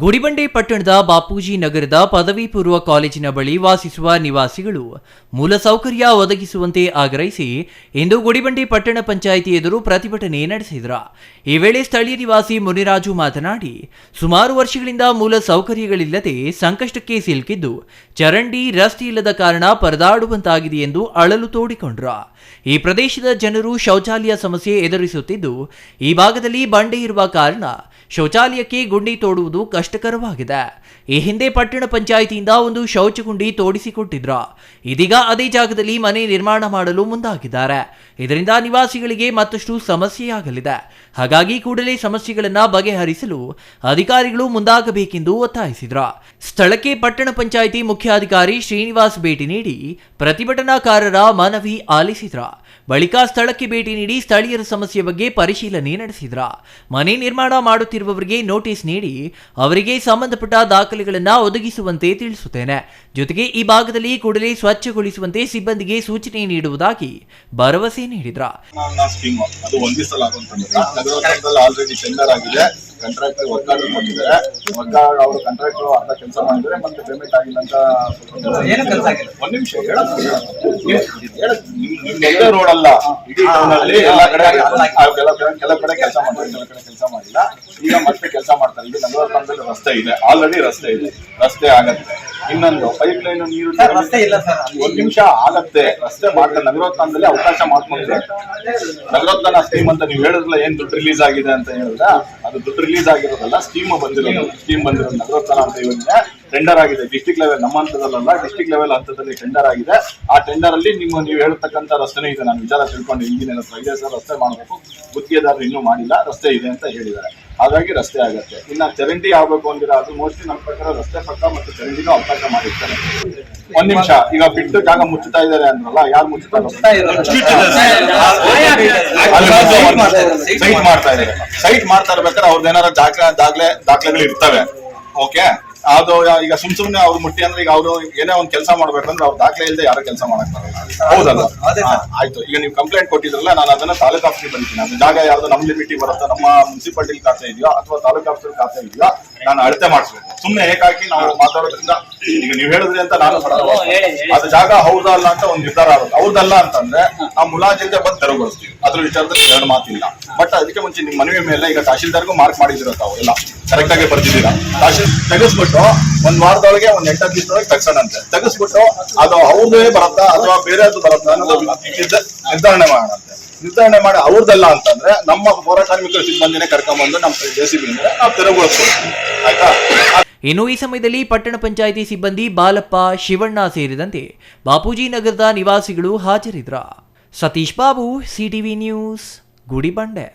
ಗುಡಿಬಂಡೆ ಪಟ್ಟಣದ ಬಾಪೂಜಿ ನಗರದ ಪದವಿ ಪೂರ್ವ ಕಾಲೇಜಿನ ಬಳಿ ವಾಸಿಸುವ ನಿವಾಸಿಗಳು ಮೂಲಸೌಕರ್ಯ ಒದಗಿಸುವಂತೆ ಆಗ್ರಹಿಸಿ ಇಂದು ಗುಡಿಬಂಡೆ ಪಟ್ಟಣ ಪಂಚಾಯಿತಿ ಎದುರು ಪ್ರತಿಭಟನೆ ನಡೆಸಿದರು. ಈ ವೇಳೆ ಸ್ಥಳೀಯ ನಿವಾಸಿ ಮುನಿರಾಜು ಮಾತನಾಡಿ, ಸುಮಾರು ವರ್ಷಗಳಿಂದ ಮೂಲ ಸೌಕರ್ಯಗಳಿಲ್ಲದೆ ಸಂಕಷ್ಟಕ್ಕೆ ಸಿಲುಕಿದ್ದು ಚರಂಡಿ ರಸ್ತೆ ಇಲ್ಲದ ಕಾರಣ ಪರದಾಡುವಂತಾಗಿದೆ ಎಂದು ಅಳಲು ತೋಡಿಕೊಂಡರು. ಈ ಪ್ರದೇಶದ ಜನರು ಶೌಚಾಲಯ ಸಮಸ್ಯೆ ಎದುರಿಸುತ್ತಿದ್ದು ಈ ಭಾಗದಲ್ಲಿ ಬಂಡೆ ಇರುವ ಕಾರಣ ಶೌಚಾಲಯಕ್ಕೆ ಗುಂಡಿ ತೋಡುವುದು ಕಷ್ಟಕರವಾಗಿದೆ. ಈ ಹಿಂದೆ ಪಟ್ಟಣ ಪಂಚಾಯಿತಿಯಿಂದ ಒಂದು ಶೌಚಗುಂಡಿ ತೋಡಿಸಿಕೊಟ್ಟಿದ್ರು. ಇದೀಗ ಅದೇ ಜಾಗದಲ್ಲಿ ಮನೆ ನಿರ್ಮಾಣ ಮಾಡಲು ಮುಂದಾಗಿದ್ದಾರೆ. ಇದರಿಂದ ನಿವಾಸಿಗಳಿಗೆ ಮತ್ತಷ್ಟು ಸಮಸ್ಯೆಯಾಗಲಿದೆ. ಹಾಗಾಗಿ ಕೂಡಲೇ ಸಮಸ್ಯೆಗಳನ್ನು ಬಗೆಹರಿಸಲು ಅಧಿಕಾರಿಗಳು ಮುಂದಾಗಬೇಕೆಂದು ಒತ್ತಾಯಿಸಿದ್ರು. ಸ್ಥಳಕ್ಕೆ ಪಟ್ಟಣ ಪಂಚಾಯಿತಿ ಮುಖ್ಯಾಧಿಕಾರಿ ಶ್ರೀನಿವಾಸ್ ಭೇಟಿ ನೀಡಿ ಪ್ರತಿಭಟನಾಕಾರರ ಮನವಿ ಆಲಿಸಿದ್ರು. ಬಳಿಕ ಸ್ಥಳಕ್ಕೆ ಭೇಟಿ ನೀಡಿ ಸ್ಥಳೀಯರ ಸಮಸ್ಯೆ ಬಗ್ಗೆ ಪರಿಶೀಲನೆ ನಡೆಸಿದ್ರು. ಮನೆ ನಿರ್ಮಾಣ ಮಾಡುತ್ತಿರುವವರಿಗೆ ನೋಟಿಸ್ ನೀಡಿ ಅವರಿಗೆ ಸಂಬಂಧಪಟ್ಟ ದಾಖಲೆಗಳನ್ನು ಒದಗಿಸುವಂತೆ ತಿಳಿಸುತ್ತೇನೆ. ಜೊತೆಗೆ ಈ ಭಾಗದಲ್ಲಿ ಕೂಡಲೇ ಸ್ವಚ್ಛಗೊಳಿಸುವಂತೆ ಸಿಬ್ಬಂದಿಗೆ ಸೂಚನೆ ನೀಡುವುದಾಗಿ ಭರವಸೆ ನೀಡಿದ್ರು. ಕಾಂಟ್ರಾಕ್ಟರ್ ವರ್ಕ್ ಆರ್ಡರ್ ಕೊಟ್ಟಿದ್ದಾರೆ. ವರ್ಕ್ ಆರ್ಡರ್ ಅವರು ಕಾಂಟ್ರಾಕ್ಟರ್ ಅರ್ಧ ಕೆಲಸ ಮಾಡಿದ್ದಾರೆ, ಮತ್ತೆ ಪೇಮೆಂಟ್ ಆಗಿಲ್ಲ ಅಂತ. ಒಂದ್ ನಿಮಿಷ ನಿಮ್ಗೆ ರೋಡ್ ಅಲ್ಲ, ಇಡೀ ಟೌನ್ ಅಲ್ಲಿ ಎಲ್ಲ ಕಡೆ ಕೆಲವು ಕಡೆ ಕೆಲಸ ಮಾಡ್ತಾರೆ, ಕೆಲವು ಕಡೆ ಕೆಲಸ ಮಾಡಿಲ್ಲ. ಈಗ ಮತ್ತೆ ಕೆಲಸ ಮಾಡ್ತಾರೆ. ಈಗ ನಗರೋತ್ಥಾನದಲ್ಲಿ ರಸ್ತೆ ಇದೆ, ಆಲ್ರೆಡಿ ರಸ್ತೆ ಇದೆ, ರಸ್ತೆ ಆಗತ್ತೆ. ಇನ್ನೊಂದು ಪೈಪ್ ಲೈನ್ ನೀರು ರಸ್ತೆ ಇಲ್ಲ ಸರ್. ಒಂದ್ ನಿಮಿಷ ಆಗತ್ತೆ, ರಸ್ತೆ ಮಾಡ್ತಾರೆ. ನಗರೋತ್ಥಾನದಲ್ಲಿ ಅವಕಾಶ ಮಾಡ್ಕೊಂಡಿದೆ. ನಗರೋತ್ಥಾನ ಸ್ಕೀಮ್ ಅಂತ ನೀವು ಹೇಳಿದ್ರಲ್ಲ, ಏನ್ ದುಡ್ಡು ರಿಲೀಸ್ ಆಗಿದೆ ಅಂತ ಹೇಳಿದ್ರೆ, ಅದು ದುಡ್ಡು ರಿಲೀಸ್ ಆಗಿರೋದಲ್ಲ, ಸ್ಕೀಮ್ ಬಂದಿರೋದು ನಗರೋತ್ಥಾನ ಅಂತ ಯೋಜನೆ ಟೆಂಡರ್ ಆಗಿದೆ. ಡಿಸ್ಟ್ರಿಕ್ಟ್ ಲೆವೆಲ್, ನಮ್ಮ ಹಂತದಲ್ಲ, ಡಿಸ್ಟ್ರಿಕ್ಟ್ ಲೆವೆಲ್ ಹಂತದಲ್ಲಿ ಟೆಂಡರ್ ಆಗಿದೆ. ಆ ಟೆಂಡರ್ ಅಲ್ಲಿ ನೀವು ಹೇಳ್ತಕ್ಕಂಥ ರಸ್ತೆನೇ ಇದೆ. ನಾನು ವಿಚಾರ ತಿಳ್ಕೊಂಡು ಇಂಜಿನಿಯರ್ ಹತ್ರ ಇದೆ ಸರ್, ರಸ್ತೆ ಮಾಡಬೇಕು, ಗುತ್ತಿಗೆದಾರರು ಇನ್ನೂ ಮಾಡಿಲ್ಲ, ರಸ್ತೆ ಇದೆ ಅಂತ ಹೇಳಿದ್ದಾರೆ. ಹಾಗಾಗಿ ರಸ್ತೆ ಆಗತ್ತೆ. ಇನ್ನ ಚರಂಡಿ ಆಗ್ಬೇಕು ಅಂದಿರ, ಅದು ಮೋಸ್ಟ್ಲಿ ನಮ್ಮ ಪ್ರಕಾರ ರಸ್ತೆ ಪಕ್ಕ ಮತ್ತು ಚರಂಡಿನೂ ಅವಕಾಶ ಮಾಡಿರ್ತಾರೆ. ಒಂದ್ ನಿಮಿಷ, ಈಗ ಬಿಟ್ಟು ಜಾಗ ಮುಚ್ಚುತ್ತಾ ಇದ್ದಾರೆ ಅಂದ್ರಲ್ಲ, ಯಾರು ಸೈಟ್ ಮಾಡ್ತಾ ಇದ್ದಾರೆ. ಸೈಟ್ ಮಾಡ್ತಾ ಇರ್ಬೇಕಾದ್ರೆ ಅವ್ರದ್ದು ಏನಾರ ದಾಖಲೆಗಳು ಇರ್ತವೆ. ಓಕೆ, ಅದು ಈಗ ಸುಮ್ನೆ ಅವ್ರು ಮುಟ್ಟಿ ಅಂದ್ರೆ, ಈಗ ಅವರು ಏನೇ ಒಂದ್ ಕೆಲಸ ಮಾಡ್ಬೇಕಂದ್ರೆ ಅವ್ರ ದಾಖಲೆ ಇಲ್ಲದೆ ಯಾರು ಕೆಲಸ ಮಾಡಕ್ ಬರಲ್ಲ. ಹೌದಲ್ಲ? ಆಯ್ತು, ಈಗ ನೀವು ಕಂಪ್ಲೇಂಟ್ ಕೊಟ್ಟಿದ್ರಲ್ಲ, ನಾನು ಅದನ್ನ ತಾಲೂಕು ಆಫೀಸ್ಗೆ ಬರ್ತೀನಿ. ಅದು ಜಾಗ ಯಾವ್ದು ನಮ್ಮ ಲಿಮಿಟಿಗೆ ಬರುತ್ತಾ, ನಮ್ಮ ಮುನ್ಸಿಪಾಲಿಟಿ ಖಾತೆ ಇದೆಯೋ ಅಥವಾ ತಾಲೂಕು ಆಫೀಸರ್ ಖಾತೆ ಇದೆಯೋ, ನಾನು ಅಳತೆ ಮಾಡಿಸ್ಬೇಕು. ಸುಮ್ನೆ ಏಕಾಕಿ ನಾವು ಮಾತಾಡೋದ್ರಿಂದ, ಈಗ ನೀವು ಹೇಳಿದ್ರಿ ಅಂತ ನಾನು ಅದು ಜಾಗ ಹೌದಾ ಅಲ್ಲ ಅಂತ ಒಂದು ನಿರ್ಧಾರ ಆಗುತ್ತೆ. ಹೌದಲ್ಲ ಅಂತಂದ್ರೆ ನಾವು ಮುಲಾಜಿಂದ ಬಂದು ತೆರವುಗೊಳಿಸ್ತೀವಿ. ಅದ್ರ ವಿಚಾರದಲ್ಲಿ ಎರಡು ಮಾತಿಲ್ಲ. ಬಟ್ ಅದಕ್ಕೆ ಮುಂಚೆ ನಿಮ್ ಮನವಿ ಮೇಲೆ ಈಗ ತಹಶೀಲ್ದಾರ್ಗೂ ಮಾರ್ಕ್ ಮಾಡಿದಿರೋ ತಾವು ಎಲ್ಲ ಕರೆಕ್ಟ್ ಆಗಿ ಬರ್ತಿದ್ದೀರಾ. ತಹಶೀಲ್ ತೆಗೆಸ್ಬಿಟ್ಟು ಒಂದ್ ವಾರದೊಳಗೆ ಒಂದ್ 8 ದಿವಸದೊಳಗೆ ತೆಗ್ಸೋಣಂತೆ. ತೆಗೆಸ್ಬಿಟ್ಟು ಅದು ಅವ್ರದೇ ಬರುತ್ತಾ ಅಥವಾ ಬೇರೆದು ಬರುತ್ತಾ ಅನ್ನೋದು ನಿರ್ಧಾರಣೆ ಮಾಡೋಣಂತೆ. ನಿರ್ಧಾರಣೆ ಮಾಡಿ ಅವ್ರದ್ದಲ್ಲ ಅಂತಂದ್ರೆ ನಮ್ಮ ಪೌರ ಕಾರ್ಮಿಕರ ಸಿಬ್ಬಂದಿನೇ ಕರ್ಕೊಂಡ್ಬಂದು ನಮ್ಮ JCB ನಾವು ತೆರವುಗೊಳಿಸ್ತೀವಿ. ಆಯ್ತಾ? ಇನ್ನು ಈ ಸಮಯದಲ್ಲಿ ಪಟ್ಟಣ ಪಂಚಾಯಿತಿ ಸಿಬ್ಬಂದಿ ಬಾಲಪ್ಪ, ಶಿವಣ್ಣ ಸೇರಿದಂತೆ ಬಾಪೂಜಿ ನಗರದ ನಿವಾಸಿಗಳು ಹಾಜರಿದ್ದರು. Satish Babu, CTV news, Gudibande.